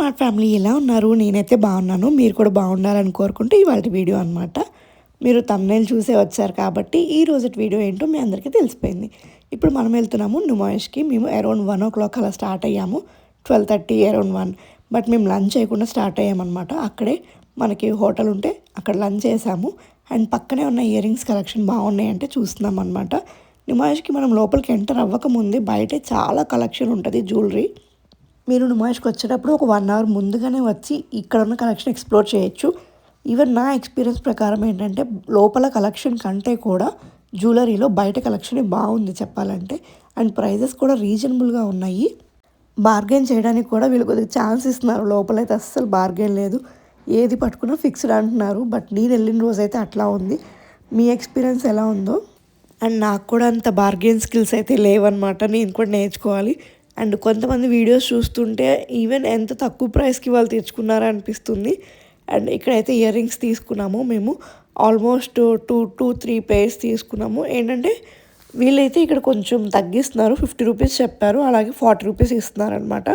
Smart family ఎలా ఉన్నారు? నేనైతే బాగున్నాను. మీరు కూడా బాగుండాలని కోరుకుంటూ ఇవాల్టి వీడియో అనమాట. మీరు థంబ్‌నెయిల్ చూసే వచ్చారు కాబట్టి ఈ రోజుటి వీడియో ఏంటో మీ అందరికీ తెలిసిపోయింది. ఇప్పుడు మనం వెళ్తున్నాము నుమాయిష్‌కి. మేము అరౌండ్ 1:00 అలా స్టార్ట్ అయ్యాము. 12:30 అరౌండ్ 1. బట్ మేము లంచ్ చేయకుండా స్టార్ట్ అయ్యామన్నమాట. అక్కడే మనకి హోటల్ ఉంటే అక్కడ లంచ్ చేసాము. అండ్ పక్కనే ఉన్న ఇయర్ రింగ్స్ కలెక్షన్ బాగున్నాయంటే చూస్తున్నాం అనమాట. నుమాయిష్‌కి మనం లోపలికి ఎంటర్ అవ్వకముందే బయటే చాలా కలెక్షన్ ఉంటుంది జ్యువెలరీ. మీరు నుమాయిష్‌కి వచ్చేటప్పుడు ఒక 1 అవర్ ముందుగానే వచ్చి ఇక్కడున్న కలెక్షన్ ఎక్స్‌ప్లోర్ చేయొచ్చు. ఈవెన్ నా ఎక్స్‌పీరియన్స్ ప్రకారం ఏంటంటే లోపల కలెక్షన్ కంటే కూడా జ్యువెలరీలో బయట కలెక్షనే బాగుంది చెప్పాలంటే. అండ్ ప్రైజెస్ కూడా రీజనబుల్‌గా ఉన్నాయి. బార్గెయిన్ చేయడానికి కూడా వీళ్ళు కొద్దిగా ఛాన్స్ ఇస్తున్నారు. లోపలైతే అస్సలు బార్గెయిన్ లేదు. ఏది పట్టుకున్నా ఫిక్స్డ్ అంటున్నారు. బట్ నేను వెళ్ళిన రోజైతే అట్లా ఉంది. మీ ఎక్స్‌పీరియన్స్ ఎలా ఉందో? అండ్ నాకు కూడా అంత బార్గెయిన్ స్కిల్స్ అయితే లేవన్నమాట. నేను కూడా నేర్చుకోవాలి. అండ్ కొంతమంది వీడియోస్ చూస్తుంటే ఈవెన్ ఎంత తక్కువ ప్రైస్కి వాళ్ళు తెచ్చుకున్నారా అనిపిస్తుంది. అండ్ ఇక్కడైతే ఇయర్ రింగ్స్ తీసుకున్నాము మేము. ఆల్మోస్ట్ 2-3 పెయిర్స్ తీసుకున్నాము. ఏంటంటే వీళ్ళైతే ఇక్కడ కొంచెం తగ్గిస్తున్నారు. 50 రూపీస్ చెప్పారు. అలాగే 40 రూపీస్ ఇస్తున్నారనమాట.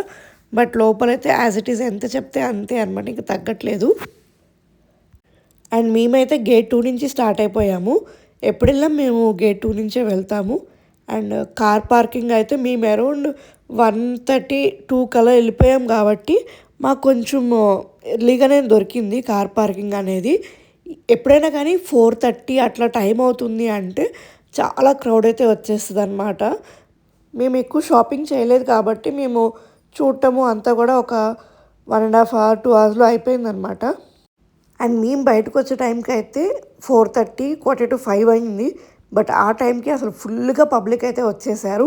బట్ లోపలైతే యాజ్ ఇట్ ఈస్ ఎంత చెప్తే అంతే అనమాట. ఇంకా తగ్గట్లేదు. అండ్ మేమైతే గేట్ 2 నుంచి స్టార్ట్ అయిపోయాము. ఎప్పుడెళ్ళాం మేము గేట్ 2 నుంచే వెళ్తాము. అండ్ కార్ పార్కింగ్ అయితే మేము అరౌండ్ 1:32 కల్లా వెళ్ళిపోయాం కాబట్టి మాకు కొంచెం ఎర్లీగానే దొరికింది కార్ పార్కింగ్ అనేది. ఎప్పుడైనా కానీ 4:30 అట్లా టైం అవుతుంది అంటే చాలా క్రౌడ్ అయితే వచ్చేస్తుంది అనమాట. మేము ఎక్కువ షాపింగ్ చేయలేదు కాబట్టి మేము చూడటము అంతా కూడా ఒక 1.5 అవర్ 2 అవర్స్లో అయిపోయిందనమాట. అండ్ మేము బయటకు వచ్చే టైంకి అయితే 4:30 4:45 అయింది. బట్ ఆ టైంకి అసలు ఫుల్గా పబ్లిక్ అయితే వచ్చేసారు.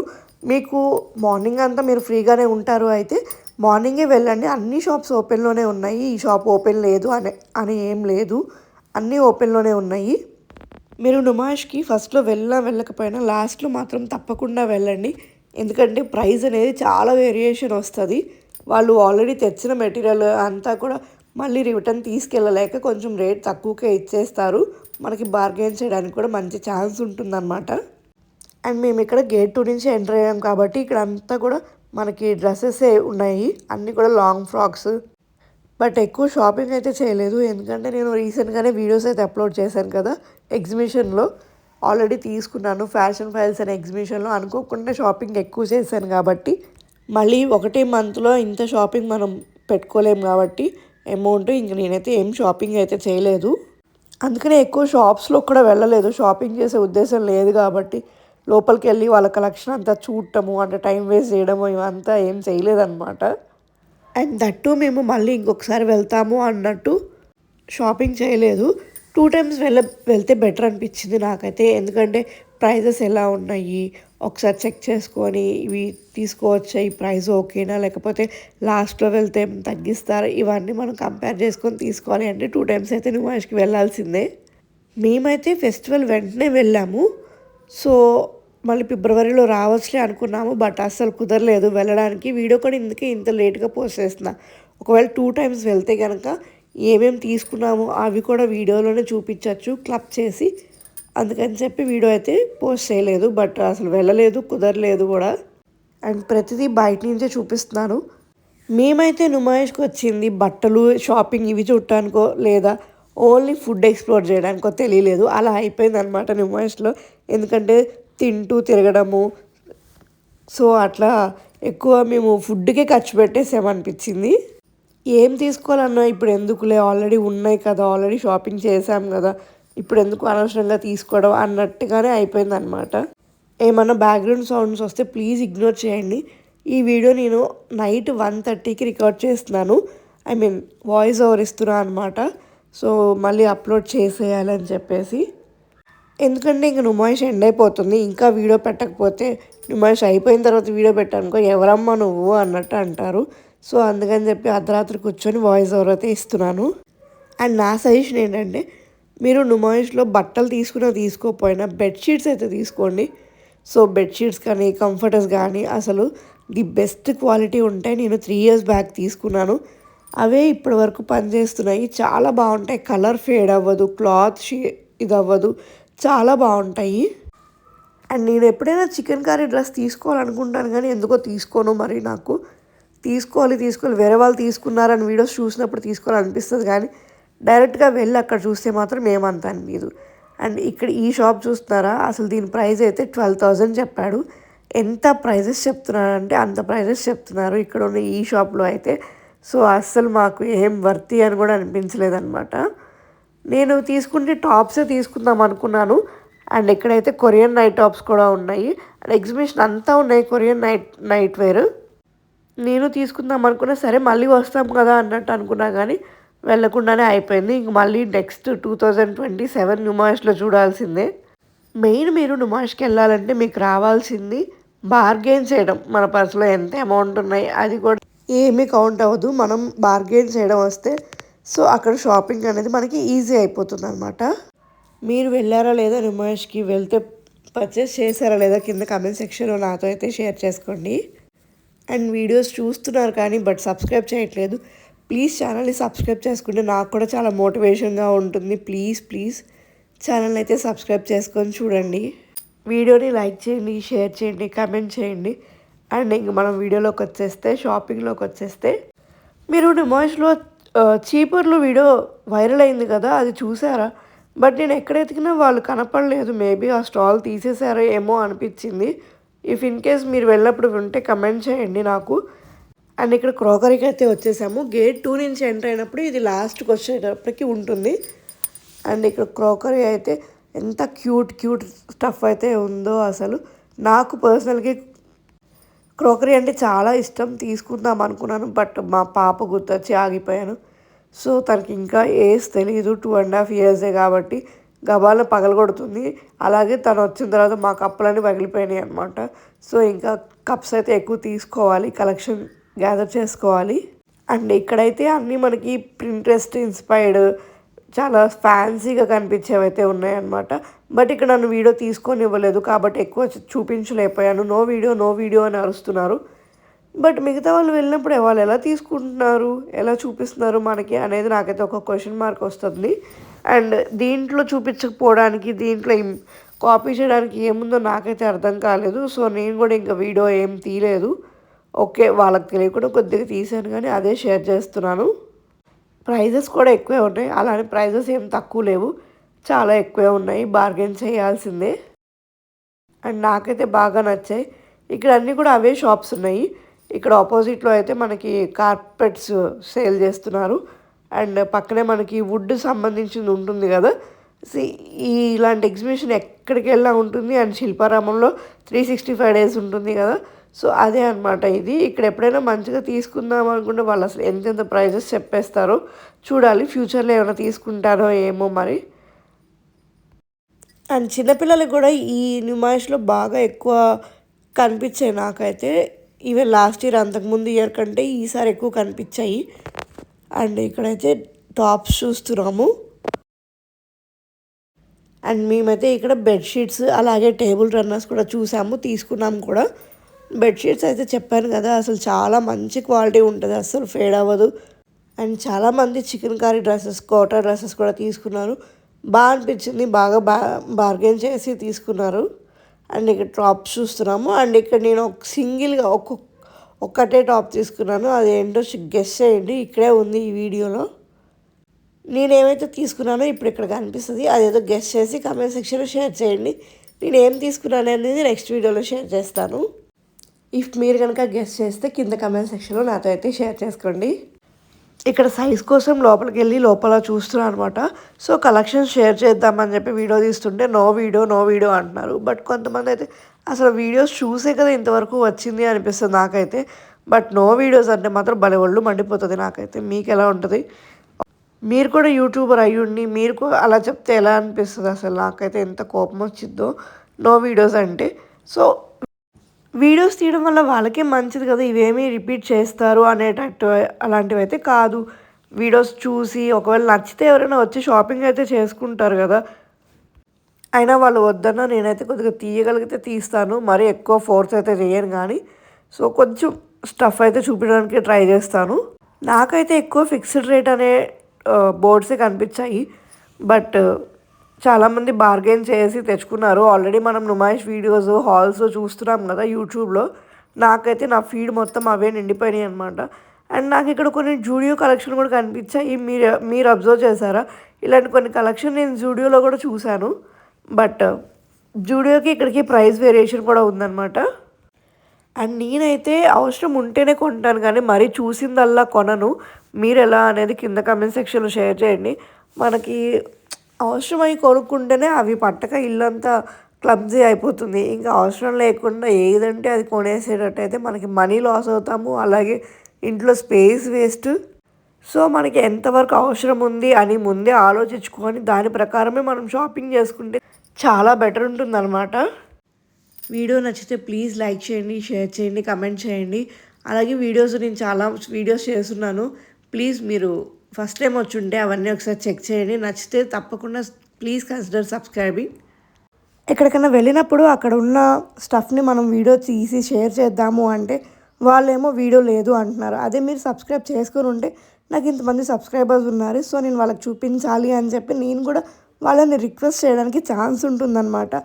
మీకు మార్నింగ్ అంతా మీరు ఫ్రీగానే ఉంటారు అయితే మార్నింగే వెళ్ళండి. అన్ని షాప్స్ ఓపెన్లోనే ఉన్నాయి. ఈ షాప్ ఓపెన్ లేదు అని ఏం లేదు. అన్నీ ఓపెన్లోనే ఉన్నాయి. మీరు నుమాయిష్‌కి ఫస్ట్‌లో వెళ్ళకపోయినా లాస్ట్‌లో మాత్రం తప్పకుండా వెళ్ళండి. ఎందుకంటే ప్రైస్ అనేది చాలా వేరియేషన్ వస్తుంది. వాళ్ళు ఆల్రెడీ తెచ్చిన మెటీరియల్ అంతా కూడా మళ్ళీ రిటర్న్ తీసుకెళ్ళలేక కొంచెం రేట్ తక్కువకే ఇచ్చేస్తారు. మనకి బార్గెయిన్ చేయడానికి కూడా మంచి ఛాన్స్ ఉంటుందన్నమాట. అండ్ మేము ఇక్కడ గేట్ 2 నుంచి ఎంటర్ అయ్యాం కాబట్టి ఇక్కడ అంతా కూడా మనకి డ్రెస్సెసే ఉన్నాయి. అన్నీ కూడా లాంగ్ ఫ్రాక్స్. బట్ ఎక్కువ షాపింగ్ అయితే చేయలేదు. ఎందుకంటే నేను రీసెంట్గానే వీడియోస్ అయితే అప్లోడ్ చేశాను కదా ఎగ్జిబిషన్లో. ఆల్రెడీ తీసుకున్నాను ఫ్యాషన్ ఫైల్స్ అనే ఎగ్జిబిషన్లో. అనుకోకుండా షాపింగ్ ఎక్కువ చేశాను కాబట్టి మళ్ళీ ఒకటే మంత్లో ఇంత షాపింగ్ మనం పెట్టుకోలేము కాబట్టి అమౌంట్ ఇంక నేనైతే ఏం షాపింగ్ అయితే చేయలేదు. అందుకనే ఎక్కువ షాప్స్లో కూడా వెళ్ళలేదు. షాపింగ్ చేసే ఉద్దేశం లేదు కాబట్టి లోపలికి వెళ్ళి వాళ్ళ కలెక్షన్ అంతా చూడటము అంటే టైం వేస్ట్ చేయడము ఇవంతా ఏం చేయలేదన్నమాట. అండ్ దట్టు మేము మళ్ళీ ఇంకొకసారి వెళ్తాము అన్నట్టు షాపింగ్ చేయలేదు. 2 టైమ్స్ వెళ్తే బెటర్ అనిపించింది నాకైతే. ఎందుకంటే ప్రైజెస్ ఎలా ఉన్నాయి ఒకసారి చెక్ చేసుకొని ఇవి తీసుకోవచ్చా, ఈ ప్రైస్ ఓకేనా లేకపోతే లాస్ట్లో వెళ్తే తగ్గిస్తారా ఇవన్నీ మనం కంపేర్ చేసుకొని తీసుకోవాలి అంటే 2 టైమ్స్ అయితే నుమాయిష్‌కి వెళ్ళాల్సిందే. మేమైతే ఫెస్టివల్ వెంటనే వెళ్ళాము. సో మళ్ళీ ఫిబ్రవరిలో రావచ్చులే అనుకున్నాము. బట్ అస్సలు కుదరలేదు వెళ్ళడానికి. వీడియో కూడా ఇందుకే ఇంత లేట్గా పోస్ట్ చేస్తున్నా. ఒకవేళ 2 టైమ్స్ వెళ్తే కనుక ఏమేమి తీసుకున్నామో అవి కూడా వీడియోలోనే చూపించవచ్చు క్లబ్ చేసి. అందుకని చెప్పి వీడియో అయితే పోస్ట్ చేయలేదు. బట్ అసలు వెళ్ళలేదు, కుదరలేదు కూడా. అండ్ ప్రతిదీ బయట నుంచే చూపిస్తున్నాను. మేమైతే నుమాయిష్‌కి వచ్చింది బట్టలు షాపింగ్ ఇవి చూడటానికో లేదా ఓన్లీ ఫుడ్ ఎక్స్ప్లోర్ చేయడానికో తెలియలేదు. అలా అయిపోయిందనమాట నుమాయిష్‌లో. ఎందుకంటే తింటూ తిరగడము సో అట్లా ఎక్కువ మేము ఫుడ్కే ఖర్చు పెట్టేసామనిపించింది. ఏం తీసుకోవాలన్నా ఇప్పుడు ఎందుకులే ఆల్రెడీ ఉన్నాయి కదా, ఆల్రెడీ షాపింగ్ చేసాం కదా, ఇప్పుడు ఎందుకు అనవసరంగా తీసుకోవడం అన్నట్టుగానే అయిపోయిందనమాట. ఏమన్నా బ్యాక్గ్రౌండ్ సౌండ్స్ వస్తే ప్లీజ్ ఇగ్నోర్ చేయండి. ఈ వీడియో నేను నైట్ 1:30కి రికార్డ్ చేస్తున్నాను. ఐ మీన్ వాయిస్ ఓవర్ ఇస్తున్నాను అనమాట. సో మళ్ళీ అప్లోడ్ చేసేయాలని చెప్పేసి. ఎందుకంటే ఇంక నుమాయిష్ ఎండ్ అయిపోతుంది. ఇంకా వీడియో పెట్టకపోతే నుమాయిష్ అయిపోయిన తర్వాత వీడియో పెట్టానుకో ఎవరమ్మా నువ్వు అన్నట్టు అంటారు. సో అందుకని చెప్పి అర్ధరాత్రి కూర్చొని వాయిస్ ఓవర్ అయితే ఇస్తున్నాను. అండ్ నా సజెషన్ ఏంటంటే మీరు నుమాయిష్లో బట్టలు తీసుకోకపోయినా బెడ్షీట్స్ అయితే తీసుకోండి. సో బెడ్షీట్స్ కానీ కంఫర్టర్స్ కానీ అసలు ది బెస్ట్ క్వాలిటీ ఉంటాయి. నేను 3 ఇయర్స్ బ్యాక్ తీసుకున్నాను. అవే ఇప్పటి వరకు పనిచేస్తున్నాయి. చాలా బాగుంటాయి. కలర్ ఫేడ్ అవ్వదు, క్లాత్ ఇది అవ్వదు, చాలా బాగుంటాయి. అండ్ నేను ఎప్పుడైనా చికెన్ కర్రీ డ్రెస్ తీసుకోవాలనుకుంటాను కానీ ఎందుకో తీసుకోను మరి నాకు. తీసుకోవాలి వేరే వాళ్ళు తీసుకున్నారని వీడియోస్ చూసినప్పుడు తీసుకోవాలనిపిస్తుంది కానీ డైరెక్ట్గా వెళ్ళి అక్కడ చూస్తే మాత్రం ఏమంత అనిపించదు. అండ్ ఇక్కడ ఈ షాప్ చూస్తున్నారా, అసలు దీని ప్రైస్ అయితే 12,000 చెప్పాడు. ఎంత ప్రైజెస్ చెప్తున్నారంటే అంత ప్రైజెస్ చెప్తున్నారు ఇక్కడ ఉన్న ఈ షాప్లో అయితే. సో అస్సలు మాకు ఏం వర్తి అని కూడా అనిపించలేదన్నమాట. నేను తీసుకుంటే టాప్సే తీసుకుందాం అనుకున్నాను. అండ్ ఇక్కడైతే కొరియన్ నైట్ టాప్స్ కూడా ఉన్నాయి. అండ్ ఎగ్జిబిషన్ అంతా ఉన్నాయి కొరియన్ నైట్ వేర్. నేను తీసుకుందాం అనుకున్నా, సరే మళ్ళీ వస్తాం కదా అన్నట్టు అనుకున్నా కానీ వెళ్ళకుండానే అయిపోయింది. ఇంక మళ్ళీ నెక్స్ట్ 2027 నుమాయిష్లో చూడాల్సిందే. మెయిన్ మీరు నుమాయిష్కి వెళ్ళాలంటే మీకు రావాల్సింది బార్గెన్ చేయడం. మన పర్సులో ఎంత అమౌంట్ ఉన్నాయి అది కూడా ఏమీ కౌంట్ అవ్వదు మనం బార్గెన్ చేయడం వస్తే. సో అక్కడ షాపింగ్ అనేది మనకి ఈజీ అయిపోతుంది అనమాట. మీరు వెళ్ళారా లేదా నుమాయిష్కి, వెళ్తే పర్చేస్ చేశారా లేదా కింద కామెంట్ సెక్షన్లో నాతో అయితే షేర్ చేసుకోండి. అండ్ వీడియోస్ చూస్తున్నారు కానీ బట్ సబ్స్క్రైబ్ చేయట్లేదు. ప్లీజ్ ఛానల్ని సబ్స్క్రైబ్ చేసుకుంటే నాకు కూడా చాలా మోటివేషన్గా ఉంటుంది. ప్లీజ్ ఛానల్ అయితే సబ్స్క్రైబ్ చేసుకొని చూడండి. వీడియోని లైక్ చేయండి, షేర్ చేయండి, కామెంట్ చేయండి. అండ్ ఇంక మనం వీడియోలోకి వచ్చేస్తే, షాపింగ్లోకి వచ్చేస్తే, మీరు నుమాయిష్లో చీపర్లు వీడియో వైరల్ అయింది కదా, అది చూసారా? బట్ నేను ఎక్కడ ఎతికినా వాళ్ళు కనపడలేదు. మేబీ ఆ స్టాల్ తీసేసారో ఏమో అనిపించింది. ఇఫ్ ఇన్ కేస్ మీరు వెళ్ళినప్పుడు ఉంటే కమెంట్ చేయండి నాకు. అండ్ ఇక్కడ క్రోకరీకి అయితే వచ్చేసాము. గేట్ 2 నుంచి ఎంటర్ అయినప్పుడు ఇది లాస్ట్కి వచ్చేటప్పటికి ఉంటుంది. అండ్ ఇక్కడ క్రోకరీ అయితే ఎంత క్యూట్ స్టఫ్ అయితే ఉందో అసలు. నాకు పర్సనల్గా క్రోకరీ అంటే చాలా ఇష్టం, తీసుకుందాం అనుకున్నాను. బట్ మా పాప గుర్తొచ్చి ఆగిపోయాను. సో తనకి ఇంకా ఏజ్ తెలీదు, 2.5 ఇయర్సే కాబట్టి గబాలను పగలగొడుతుంది. అలాగే తను వచ్చిన తర్వాత మా కప్పులన్నీ పగిలిపోయినాయి అనమాట. సో ఇంకా కప్స్ అయితే ఎక్కువ తీసుకోవాలి, కలెక్షన్ గ్యాదర్ చేసుకోవాలి. అండ్ ఇక్కడైతే అన్నీ మనకి ప్రింట్రెస్ట్ ఇన్స్పైర్డ్ చాలా ఫ్యాన్సీగా కనిపించేవి అయితే ఉన్నాయన్నమాట. బట్ ఇక్కడ నన్ను వీడియో తీసుకొని ఇవ్వలేదు కాబట్టి ఎక్కువ చూపించలేకపోయాను. నో వీడియో అని అరుస్తున్నారు. బట్ మిగతా వాళ్ళు వెళ్ళినప్పుడు వాళ్ళు ఎలా తీసుకుంటున్నారు, ఎలా చూపిస్తున్నారు మనకి అనేది నాకైతే ఒక క్వశ్చన్ మార్క్ వస్తుంది. అండ్ దీంట్లో చూపించకపోవడానికి, దీంట్లో కాపీ చేయడానికి ఏముందో నాకైతే అర్థం కాలేదు. సో నేను కూడా ఇంకా వీడియో ఏం తీయలేదు. ఓకే, వాళ్ళకి తెలియకుండా కొద్దిగా తీసాను కానీ అదే షేర్ చేస్తున్నాను. ప్రైజెస్ కూడా ఎక్కువే ఉన్నాయి, అలానే ప్రైజెస్ ఏం తక్కువ లేవు, చాలా ఎక్కువే ఉన్నాయి. బార్గెన్ చేయాల్సిందే. అండ్ నాకైతే బాగా నచ్చాయి. ఇక్కడ అన్నీ కూడా అవే షాప్స్ ఉన్నాయి. ఇక్కడ ఆపోజిట్లో అయితే మనకి కార్పెట్స్ సేల్ చేస్తున్నారు. అండ్ పక్కనే మనకి వుడ్ సంబంధించింది ఉంటుంది కదా, ఇలాంటి ఎగ్జిబిషన్ ఎక్కడికి వెళ్ళినా ఉంటుంది. అండ్ శిల్పారామంలో 365 days ఉంటుంది కదా, సో అదే అనమాట ఇది. ఇక్కడ ఎప్పుడైనా మంచిగా తీసుకుందాం అనుకుంటే వాళ్ళు అసలు ఎంతెంత ప్రైజెస్ చెప్పేస్తారో చూడాలి. ఫ్యూచర్లో ఏమైనా తీసుకుంటారో ఏమో మరి. అండ్ చిన్నపిల్లలకి కూడా ఈ నుమాయిష్లో బాగా ఎక్కువ కనిపించాయి నాకైతే. ఈవెన్ లాస్ట్ ఇయర్, అంతకుముందు ఇయర్ కంటే ఈసారి ఎక్కువ కనిపించాయి. అండ్ ఇక్కడైతే టాప్స్ చూస్తున్నాము. అండ్ మేమైతే ఇక్కడ బెడ్షీట్స్ అలాగే టేబుల్ రన్నర్స్ కూడా చూసాము, తీసుకున్నాము కూడా. బెడ్షీట్స్ అయితే చెప్పాను కదా, అసలు చాలా మంచి క్వాలిటీ ఉంటుంది, అసలు ఫేడ్ అవ్వదు. అండ్ చాలామంది chikankari dresses, Kota dresses కూడా తీసుకున్నారు. బాగా అనిపించింది, బాగా బార్గెన్ చేసి తీసుకున్నారు. అండ్ ఇక్కడ టాప్స్ చూస్తున్నాము. అండ్ ఇక్కడ నేను సింగిల్గా ఒక్కటే టాప్ తీసుకున్నాను, అదేంటో గెస్ చేయండి. ఇక్కడే ఉంది ఈ వీడియోలో. నేనేమైతే తీసుకున్నానో ఇప్పుడు ఇక్కడ కనిపిస్తుంది, అదేదో గెస్ చేసి కామెంట్ సెక్షన్లో షేర్ చేయండి. నేను ఏం తీసుకున్నాను అనేది నెక్స్ట్ వీడియోలో షేర్ చేస్తాను. ఇఫ్ మీరు కనుక గెస్ చేస్తే కింద కామెంట్ సెక్షన్లో నాతో అయితే షేర్ చేసుకోండి. ఇక్కడ సైజ్ కోసం లోపలికి వెళ్ళి లోపల చూస్తున్నాను అనమాట. సో కలెక్షన్ షేర్ చేద్దామని చెప్పి వీడియో తీస్తుంటే నో వీడియో అంటున్నారు. బట్ కొంతమంది అయితే అసలు వీడియోస్ చూసే కదా ఇంతవరకు వచ్చింది అనిపిస్తుంది నాకైతే. బట్ నో వీడియోస్ అంటే మాత్రం భలే ఒళ్ళు మండిపోతుంది నాకైతే. మీకు ఎలా ఉంటుంది? మీరు కూడా యూట్యూబర్ అయ్యుండి మీరు అలా చెప్తే ఎలా అనిపిస్తుంది? అసలు నాకైతే ఎంత కోపం వచ్చిందో నో వీడియోస్ అంటే. సో వీడియోస్ తీయడం వల్ల వాళ్ళకే మంచిది కదా, ఇవేమీ రిపీట్ చేస్తారు అనేటట్టు అలాంటివి అయితే కాదు. వీడియోస్ చూసి ఒకవేళ నచ్చితే ఎవరైనా వచ్చి షాపింగ్ అయితే చేసుకుంటారు కదా. అయినా వాళ్ళు వద్దన్నా నేనైతే కొద్దిగా తీయగలిగితే తీస్తాను, మరీ ఎక్కువ ఫోర్స్ అయితే చేయను కానీ. సో కొంచెం స్టఫ్ అయితే చూపించడానికి ట్రై చేస్తాను. నాకైతే ఎక్కువ ఫిక్స్డ్ రేట్ అనే బోర్డ్సే కనిపించాయి. బట్ చాలామంది బార్గెన్ చేసి తెచ్చుకున్నారు. ఆల్రెడీ మనం నుమాయిష్ వీడియోస్, హాల్స్ చూస్తున్నాం కదా యూట్యూబ్లో. నాకైతే నా ఫీడ్ మొత్తం అవే నిండిపోయినాయి అనమాట. అండ్ నాకు ఇక్కడ కొన్ని జూడియో కలెక్షన్ కూడా కనిపించాయి. మీరు అబ్జర్వ్ చేశారా? ఇలాంటి కొన్ని కలెక్షన్ నేను జూడియోలో కూడా చూశాను. బట్ జూడియోకి ఇక్కడికి ప్రైస్ వేరియేషన్ కూడా ఉందన్నమాట. అండ్ నేనైతే అవసరం ఉంటేనే కొంటాను కానీ మరీ చూసిందల్లా కొనను. మీరు ఎలా అనేది కింద కామెంట్ సెక్షన్లో షేర్ చేయండి. మనకి అవసరమై కొనుక్కుంటేనే అవి పట్టక ఇల్లంతా క్లమ్జీ అయిపోతుంది. ఇంకా అవసరం లేకుండా ఏదంటే అది కొనేసేటట్టయితే మనకి మనీ లాస్ అవుతాము, అలాగే ఇంట్లో స్పేస్ వేస్ట్. సో మనకి ఎంతవరకు అవసరం ఉంది అని ముందే ఆలోచించుకొని దాని ప్రకారమే మనం షాపింగ్ చేసుకుంటే చాలా బెటర్ ఉంటుందన్నమాట. వీడియో నచ్చితే ప్లీజ్ లైక్ చేయండి, షేర్ చేయండి, కమెంట్ చేయండి. అలాగే నేను చాలా వీడియోస్ చేస్తున్నాను. ప్లీజ్ మీరు ఫస్ట్ టైం వచ్చి ఉంటే అవన్నీ ఒకసారి చెక్ చేయండి. నచ్చితే తప్పకుండా ప్లీజ్ కన్సిడర్ సబ్స్క్రైబింగ్. ఎక్కడికైనా వెళ్ళినప్పుడు అక్కడ ఉన్న స్టఫ్ని మనం వీడియో తీసి షేర్ చేద్దాము అంటే వాళ్ళేమో వీడియో లేదు అంటున్నారు. అదే మీరు సబ్స్క్రైబ్ చేసుకొని ఉంటే నాకు ఇంతమంది సబ్స్క్రైబర్స్ ఉన్నారు, సో నేను వాళ్ళకి చూపించాలి అని చెప్పి నేను కూడా వాళ్ళని రిక్వెస్ట్ చేయడానికి ఛాన్స్ ఉంటుందన్నమాట.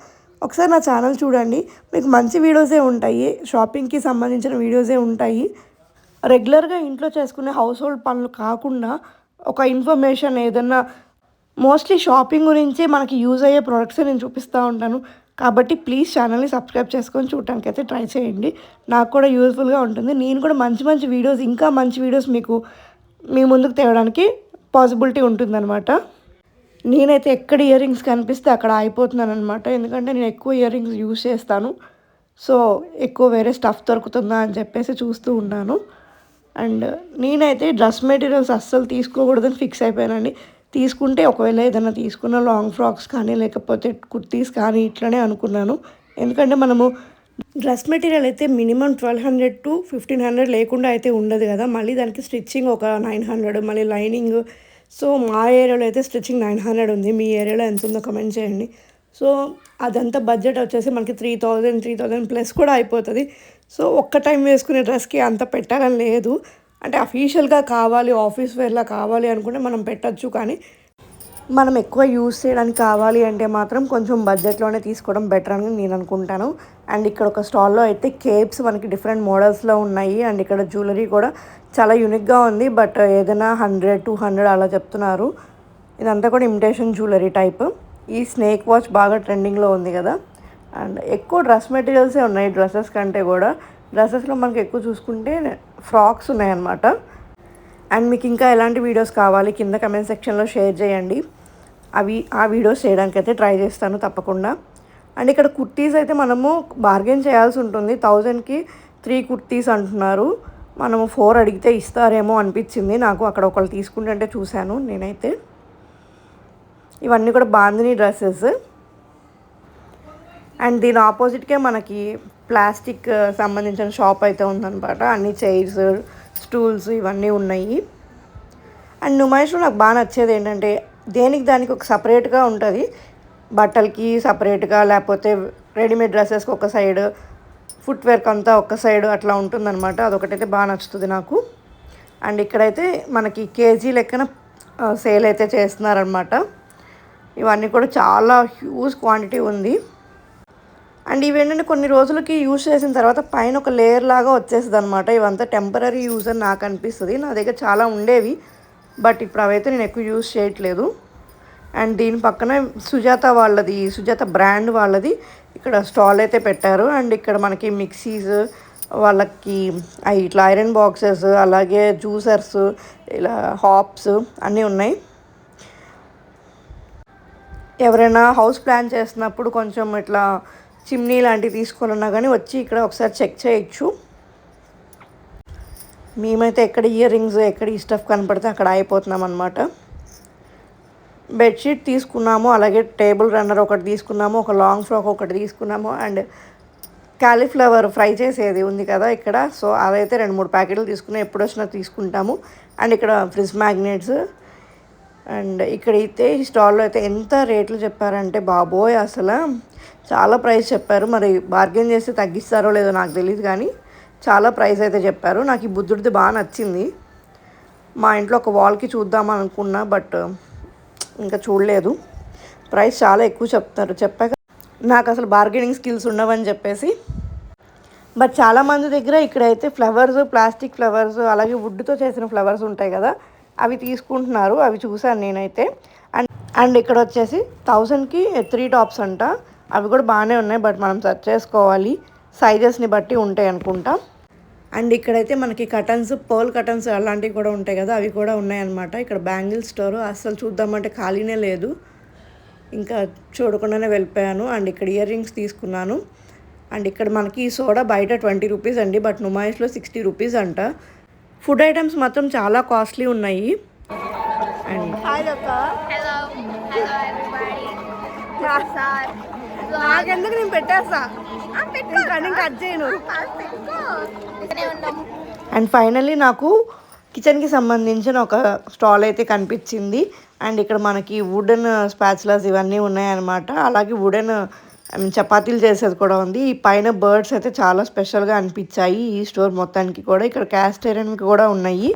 ఒకసారి నా ఛానల్ చూడండి, మీకు మంచి వీడియోసే ఉంటాయి, షాపింగ్కి సంబంధించిన వీడియోసే ఉంటాయి. రెగ్యులర్గా ఇంట్లో చేసుకునే హౌస్ హోల్డ్ పనులు కాకుండా ఒక ఇన్ఫర్మేషన్ ఏదన్నా మోస్ట్లీ షాపింగ్ గురించి మనకి యూజ్ అయ్యే ప్రోడక్ట్సే నేను చూపిస్తూ ఉంటాను. కాబట్టి ప్లీజ్ ఛానల్ని సబ్స్క్రైబ్ చేసుకొని చూడటానికి అయితే ట్రై చేయండి. నాకు కూడా యూజ్ఫుల్గా ఉంటుంది. నేను కూడా మంచి వీడియోస్, ఇంకా మంచి వీడియోస్ మీ ముందుకు తేవడానికి పాసిబిలిటీ ఉంటుందన్నమాట. నేనైతే ఎక్కడ ఇయర్ రింగ్స్ కనిపిస్తే అక్కడ అయిపోతున్నాను అనమాట. ఎందుకంటే నేను ఎక్కువ ఇయర్ రింగ్స్ యూజ్ చేస్తాను. సో ఎక్కువ వేరే స్టఫ్ దొరుకుతుందా అని చెప్పేసి చూస్తూ ఉన్నాను. అండ్ నేనైతే డ్రెస్ మెటీరియల్స్ అస్సలు తీసుకోకూడదని ఫిక్స్ అయిపోయానండి. తీసుకుంటే ఒకవేళ ఏదైనా తీసుకున్న లాంగ్ ఫ్రాక్స్ కానీ లేకపోతే కుర్తీస్ కానీ ఇట్లనే అనుకున్నాను. ఎందుకంటే మనము డ్రెస్ మెటీరియల్ అయితే మినిమం 1200 to 1500 లేకుండా అయితే ఉండదు కదా. మళ్ళీ దానికి స్టిచ్చింగ్ ఒక 900, మళ్ళీ లైనింగ్. సో మా ఏరియాలో అయితే స్టిచ్చింగ్ 900 ఉంది. మీ ఏరియాలో ఎంత ఉందో కమెంట్ చేయండి. సో అదంతా బడ్జెట్ వచ్చేసి మనకి 3000 ప్లస్ కూడా అయిపోతుంది. సో ఒక్క టైం వేసుకునే డ్రెస్కి అంత పెట్టాలని లేదు. అంటే అఫీషియల్గా కావాలి, ఆఫీస్ వేర్లా కావాలి అనుకుంటే మనం పెట్టచ్చు. కానీ మనం ఎక్కువ యూజ్ చేయడానికి కావాలి అంటే మాత్రం కొంచెం బడ్జెట్లోనే తీసుకోవడం బెటర్ అని నేను అనుకుంటాను. అండ్ ఇక్కడ ఒక స్టాల్లో అయితే కేప్స్ మనకి డిఫరెంట్ మోడల్స్లో ఉన్నాయి. అండ్ ఇక్కడ జ్యువెలరీ కూడా చాలా యూనిక్గా ఉంది. బట్ ఏదైనా 100, 200 అలా చెప్తున్నారు. ఇదంతా కూడా ఇమిటేషన్ జ్యువెలరీ టైప్. ఈ స్నేక్ వాచ్ బాగా ట్రెండింగ్లో ఉంది కదా. అండ్ ఎక్కువ డ్రెస్ మెటీరియల్సే ఉన్నాయి డ్రెస్సెస్ కంటే కూడా. డ్రెస్సెస్లో మనకి ఎక్కువ చూసుకుంటే ఫ్రాక్స్ ఉన్నాయన్నమాట. అండ్ మీకు ఇంకా ఎలాంటి వీడియోస్ కావాలి కింద కమెంట్ సెక్షన్లో షేర్ చేయండి. ఆ వీడియోస్ చేయడానికి అయితే ట్రై చేస్తాను తప్పకుండా. అండ్ ఇక్కడ కుర్తీస్ అయితే మనము బార్గెన్ చేయాల్సి ఉంటుంది. 1000కి 3 కుర్తీస్ అంటున్నారు. మనము 4 అడిగితే ఇస్తారేమో అనిపించింది నాకు. అక్కడ ఒకళ్ళు తీసుకుంటుంటే చూశాను నేనైతే. ఇవన్నీ కూడా బాందిని డ్రెస్సెస్. అండ్ దీని ఆపోజిట్కే మనకి ప్లాస్టిక్ సంబంధించిన షాప్ అయితే ఉందన్నమాట. అన్ని చైర్స్, స్టూల్స్ ఇవన్నీ ఉన్నాయి. అండ్ నుమాయిష్లో నాకు బాగా నచ్చేది ఏంటంటే దానికి ఒక సపరేట్గా ఉంటుంది. బట్టలకి సపరేట్గా, లేకపోతే రెడీమేడ్ డ్రెస్సెస్కి ఒక సైడ్, ఫుట్వేర్కి అంతా ఒక సైడ్ అట్లా ఉంటుందన్నమాట. అదొకటైతే బాగా నచ్చుతుంది నాకు. అండ్ ఇక్కడైతే మనకి కేజీ లెక్కన సేల్ అయితే చేస్తున్నారనమాట. ఇవన్నీ కూడా చాలా హ్యూజ్ క్వాంటిటీ ఉంది. అండ్ ఇవేంటంటే కొన్ని రోజులకి యూజ్ చేసిన తర్వాత పైన ఒక లేయర్ లాగా వచ్చేస్తుంది అనమాట. ఇవంతా టెంపరీ యూజ్ అని నాకు అనిపిస్తుంది. నా దగ్గర చాలా ఉండేవి, బట్ ఇప్పుడు అవైతే నేను ఎక్కువ యూజ్ చేయట్లేదు. అండ్ దీని పక్కన సుజాత బ్రాండ్ వాళ్ళది ఇక్కడ స్టాల్ అయితే పెట్టారు. అండ్ ఇక్కడ మనకి మిక్సీస్, వాళ్ళకి ఇట్లా ఐరన్ బాక్సెస్, అలాగే జ్యూసర్స్, ఇలా హాప్స్ అన్నీ ఉన్నాయి. ఎవరైనా హౌస్ ప్లాన్ చేస్తున్నప్పుడు కొంచెం ఇట్లా చిమ్నీ లాంటివి తీసుకోవాలన్నా కానీ వచ్చి ఇక్కడ ఒకసారి చెక్ చేయొచ్చు. మేమైతే ఎక్కడ ఇయర్ రింగ్స్, ఎక్కడ ఈ స్టఫ్ కనపడితే అక్కడ అయిపోతున్నాం అనమాట. బెడ్షీట్ తీసుకున్నాము, అలాగే టేబుల్ రన్నర్ ఒకటి తీసుకున్నాము, ఒక లాంగ్ ఫ్రాక్ ఒకటి తీసుకున్నాము. అండ్ కాలీఫ్లవర్ ఫ్రై చేసేది ఉంది కదా ఇక్కడ, సో అదైతే 2-3 ప్యాకెట్లు తీసుకున్నాం. ఎప్పుడు వచ్చినా తీసుకుంటాము. అండ్ ఇక్కడ ఫ్రిడ్జ్ మ్యాగ్నెట్స్. అండ్ ఇక్కడైతే ఈ స్టాల్లో అయితే ఎంత రేట్లు చెప్పారంటే బాబోయ్, అసలు చాలా ప్రైస్ చెప్పారు. మరి బార్గెన్ చేస్తే తగ్గిస్తారో లేదో నాకు తెలియదు, కానీ చాలా ప్రైస్ అయితే చెప్పారు. నాకు ఈ బుద్ధుడిది బాగా నచ్చింది. మా ఇంట్లో ఒక వాల్కి చూద్దామని అనుకున్నా, బట్ ఇంకా చూడలేదు. ప్రైస్ చాలా ఎక్కువ చెప్తారు. చెప్పాక నాకు అసలు బార్గెనింగ్ స్కిల్స్ ఉండవని చెప్పేసి బట్ చాలామంది దగ్గర ఇక్కడైతే ఫ్లవర్స్, ప్లాస్టిక్ ఫ్లవర్స్, అలాగే వుడ్తో చేసిన ఫ్లవర్స్ ఉంటాయి కదా, అవి తీసుకుంటున్నారు. అవి చూసాను నేనైతే. అండ్ అండ్ ఇక్కడ వచ్చేసి 1000కి 3 టాప్స్ అంట. అవి కూడా బాగానే ఉన్నాయి, బట్ మనం సెర్చ్ చేసుకోవాలి, సైజెస్ని బట్టి ఉంటాయి అనుకుంటా. అండ్ ఇక్కడైతే మనకి కటన్స్, పర్ల్ కటన్స్ అలాంటివి కూడా ఉంటాయి కదా, అవి కూడా ఉన్నాయన్నమాట. ఇక్కడ బ్యాంగిల్ స్టోర్ అస్సలు చూద్దామంటే ఖాళీనే లేదు, ఇంకా చూడకుండానే వెళ్ళిపోయాను. అండ్ ఇక్కడ ఇయర్ రింగ్స్ తీసుకున్నాను. అండ్ ఇక్కడ మనకి ఈ సోడా బయట 20 రూపీస్ అండి, బట్ నుమాయిష్లో 60 రూపీస్ అంట. ఫుడ్ ఐటమ్స్ మాత్రం చాలా కాస్ట్లీ ఉన్నాయి. అండ్ నాకెందుకు నేను పెట్టేస్తా, కట్ చేయను. అండ్ ఫైనల్లీ నాకు కిచెన్కి సంబంధించిన ఒక స్టాల్ అయితే కనిపించింది. అండ్ ఇక్కడ మనకి వుడెన్ స్పాచులాస్ ఇవన్నీ ఉన్నాయన్నమాట. అలాగే వుడెన్ చపాతీలు చేసేది కూడా ఉంది. ఈ పైన బర్డ్స్ అయితే చాలా స్పెషల్గా అనిపించాయి ఈ స్టోర్ మొత్తానికి కూడా. ఇక్కడ క్యాస్ట్ ఐరన్కి కూడా ఉన్నాయి.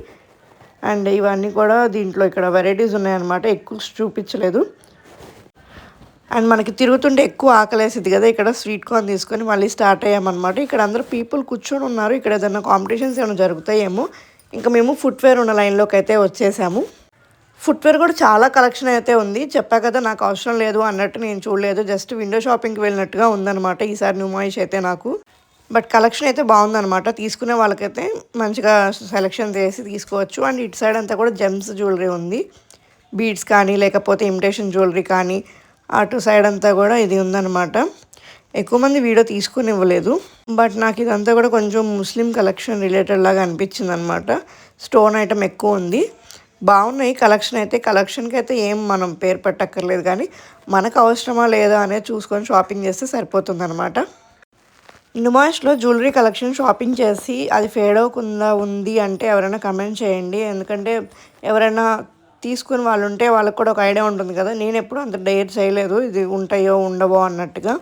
అండ్ ఇవన్నీ కూడా దీంట్లో ఇక్కడ వెరైటీస్ ఉన్నాయన్నమాట, ఎక్కువ చూపించలేదు. అండ్ మనకి తిరుగుతుంటే ఎక్కువ ఆకలేసింది కదా, ఇక్కడ స్వీట్ కార్న్ తీసుకొని మళ్ళీ స్టార్ట్ అయ్యామన్నమాట. ఇక్కడ అందరూ పీపుల్ కూర్చొని ఉన్నారు. ఇక్కడ ఏదైనా కాంపిటీషన్స్ ఏమైనా జరుగుతాయేమో. ఇంకా మేము ఫుట్వేర్ ఉన్న లైన్లోకి అయితే వచ్చేసాము. ఫుట్వేర్ కూడా చాలా కలెక్షన్ అయితే ఉంది. చెప్పా కదా నాకు అవసరం లేదు అన్నట్టు నేను చూడలేదు, జస్ట్ విండో షాపింగ్కి వెళ్ళినట్టుగా ఉందన్నమాట ఈసారి నుమాయిష్ అయితే నాకు. బట్ కలెక్షన్ అయితే బాగుందన్నమాట, తీసుకునే వాళ్ళకైతే మంచిగా సెలెక్షన్ చేసి తీసుకోవచ్చు. అండ్ ఇటు సైడ్ అంతా కూడా జెమ్స్ జ్యువెలరీ ఉంది, బీడ్స్ కానీ లేకపోతే ఇమిటేషన్ జ్యువెలరీ కానీ. అటు సైడ్ అంతా కూడా ఇది ఉందన్నమాట. ఎక్కువ మంది వీడియో తీసుకుని ఇవ్వలేదు, బట్ నాకు ఇదంతా కూడా కొంచెం ముస్లిం కలెక్షన్ రిలేటెడ్ లాగా అనిపించింది అనమాట. స్టోన్ ఐటమ్ ఎక్కువ ఉంది, బాగున్నాయి కలెక్షన్ అయితే. కలెక్షన్కి అయితే ఏం మనం పేరు పెట్టక్కర్లేదు, కానీ మనకు అవసరమా లేదా అనేది చూసుకొని షాపింగ్ చేస్తే సరిపోతుంది అనమాట. నుమాయిష్లో జ్యువెలరీ కలెక్షన్ షాపింగ్ చేసి అది ఫేడ్ అవ్వకుండా ఉంది అంటే ఎవరైనా కమెంట్ చేయండి, ఎందుకంటే ఎవరైనా తీసుకుని వాళ్ళు ఉంటే వాళ్ళకి కూడా ఒక ఐడియా ఉంటుంది కదా. నేను ఎప్పుడు అంత డేర్ చేయలేదు ఇది ఉంటాయో ఉండవో అన్నట్టుగా.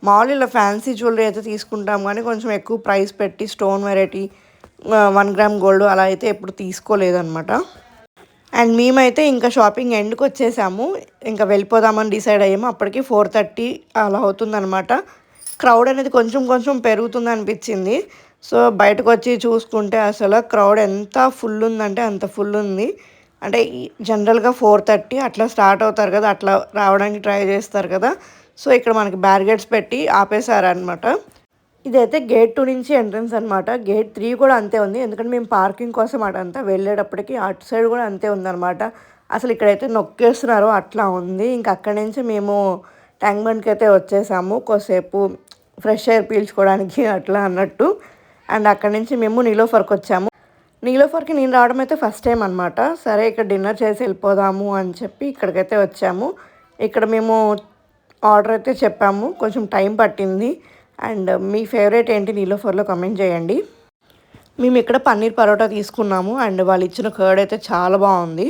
మామూలు ఇలా ఫ్యాన్సీ జ్యువెలరీ అయితే తీసుకుంటాం, కానీ కొంచెం ఎక్కువ ప్రైస్ పెట్టి స్టోన్ వెరైటీ 1 గ్రామ్ గోల్డ్ అలా అయితే ఎప్పుడు తీసుకోలేదన్నమాట. అండ్ మేమైతే ఇంకా షాపింగ్ ఎండ్కి వచ్చేసాము, ఇంకా వెళ్ళిపోదామని డిసైడ్ అయ్యాము. అప్పటికి 4:30 అలా అవుతుందన్నమాట. క్రౌడ్ అనేది కొంచెం కొంచెం పెరుగుతుంది అనిపించింది. సో బయటకు వచ్చి చూసుకుంటే అసలు క్రౌడ్ ఎంత ఫుల్ ఉందంటే అంత ఫుల్ ఉంది. అంటే జనరల్గా 4:30 అట్లా స్టార్ట్ అవుతారు కదా, అట్లా రావడానికి ట్రై చేస్తారు కదా. సో ఇక్కడ మనకి బ్యారిగేడ్స్ పెట్టి ఆపేశారనమాట. ఇదైతే గేట్ 2 నుంచి ఎంట్రన్స్ అనమాట. గేట్ 3 కూడా అంతే ఉంది, ఎందుకంటే మేము పార్కింగ్ కోసం అటంతా వెళ్ళేటప్పటికి అటు సైడ్ కూడా అంతే ఉందన్నమాట. అసలు ఇక్కడైతే నొక్కేస్తున్నారు అట్లా ఉంది. ఇంకా అక్కడి నుంచి మేము ట్యాంక్ బండ్కి అయితే వచ్చేసాము, కొద్దిసేపు ఫ్రెష్ ఎయిర్ పీల్చుకోవడానికి అట్లా అన్నట్టు. అండ్ అక్కడి నుంచి మేము నీలోఫర్కి వచ్చాము. నీలోఫర్కి నేను రావడం అయితే ఫస్ట్ టైం అనమాట. సరే ఇక్కడ డిన్నర్ చేసి వెళ్ళిపోదాము అని చెప్పి ఇక్కడికైతే వచ్చాము. ఇక్కడ మేము ఆర్డర్ అయితే చెప్పాము, కొంచెం టైం పట్టింది. అండ్ మీ ఫేవరెట్ ఏంటి నీలోఫర్లో కమెంట్ చేయండి. మేము ఇక్కడ పన్నీర్ పరోటా తీసుకున్నాము, అండ్ వాళ్ళు ఇచ్చిన కర్డ్ అయితే చాలా బాగుంది.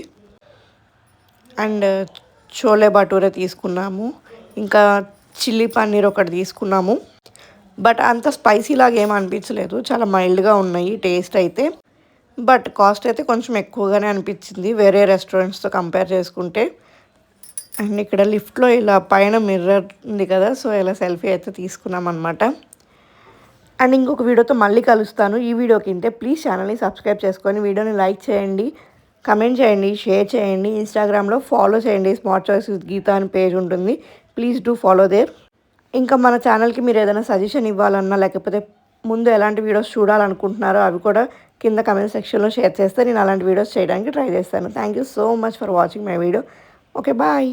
అండ్ చోలే భటూరే తీసుకున్నాము, ఇంకా చిల్లీ పన్నీర్ ఒకటి తీసుకున్నాము. బట్ అంత స్పైసీ లాగా ఏం అనిపించలేదు, చాలా మైల్డ్గా ఉన్నాయి టేస్ట్ అయితే. బట్ కాస్ట్ అయితే కొంచెం ఎక్కువగానే అనిపించింది వేరే రెస్టారెంట్స్తో కంపేర్ చేసుకుంటే. అండ్ ఇక్కడ లిఫ్ట్లో ఇలా పైన మిర్రర్ ఉంది కదా, సో ఇలా సెల్ఫీ అయితే తీసుకున్నాం అనమాట. అండ్ ఇంకొక వీడియోతో మళ్ళీ కలుస్తాను. ఈ వీడియోకి ఇంతే, ప్లీజ్ ఛానల్ని సబ్స్క్రైబ్ చేసుకొని వీడియోని లైక్ చేయండి, కమెంట్ చేయండి, షేర్ చేయండి. ఇన్స్టాగ్రామ్లో ఫాలో చేయండి, స్మార్ట్ చాయిస్ విత్ గీత అని పేజ్ ఉంటుంది, ప్లీజ్ డూ ఫాలో దేర్. ఇంకా మన ఛానల్కి మీరు ఏదైనా సజెషన్ ఇవ్వాలన్నా లేకపోతే ముందు ఎలాంటి వీడియోస్ చూడాలనుకుంటున్నారో అవి కూడా కింద కమెంట్ సెక్షన్లో షేర్ చేస్తే నేను అలాంటి వీడియోస్ చేయడానికి ట్రై చేస్తాను. Thank you so much for watching my video. Okay, bye.